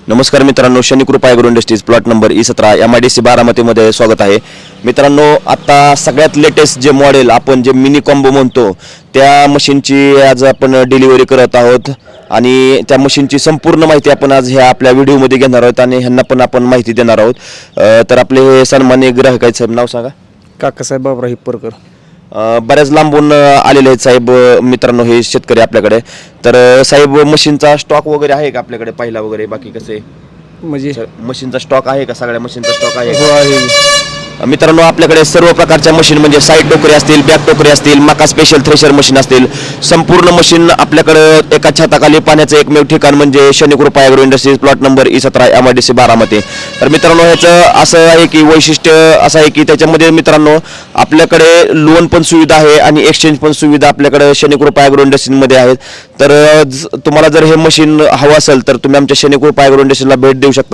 नमस्कार मित्रांनो, Shanikrupa agro industries plot number E17 MIDC बारामतीमध्ये स्वागत आहे. मित्रांनो, आता सगळ्यात लेटेस्ट जे मॉडेल आपण जे मिनी कॉम्बो म्हणतो त्या मशीनची आज आपण डिलिव्हरी करत आहोत आणि त्या मशीनची संपूर्ण माहिती आपण आज ह्या आपल्या व्हिडिओमध्ये घेणार आहोत आणि ह्यांना पण आपण माहिती देणार आहोत. तर आपले हे सन्माननीय ग्राहक आहेत, साहेब नाव सांगा. काकासाहेब बाबराव हिप्परकर. बऱ्याच लांबून आलेले आहेत साहेब. मित्रांनो, हे शेतकरी आपल्याकडे. तर साहेब, मशीनचा स्टॉक वगैरे आहे का आपल्याकडे पहिला वगैरे, बाकी कसे म्हणजे मशीनचा स्टॉक आहे का? सगळ्या मशीनचा स्टॉक आहे हो का? आहे. मित्रांनो, आपल्याकडे सर्व प्रकारच्या मशीन म्हणजे साईड टोकरी असतील, बॅक टोकरी असतील, मका स्पेशल थ्रेशर मशीन असतील, संपूर्ण मशीन आपल्याकडे एका छताखाली पाण्याचं एकमेव ठिकाण म्हणजे Shanikrupa agro industries plot number E17 MIDC Baramati. तर मित्रांनो, ह्याचं असं आहे की वैशिष्ट्य असं आहे की त्याच्यामध्ये मित्रांनो आपल्याकडे लोन पण सुविधा आहे आणि एक्सचेंज पण सुविधा आपल्याकडे शनिकृपा ॲग्रो इंडस्ट्रीजमध्ये आहेत. तर तुम्हाला जर हे मशीन हवं असेल तर तुम्ही आमच्या शनिकृपा ॲग्रो इंडस्ट्रीजला भेट देऊ शकता.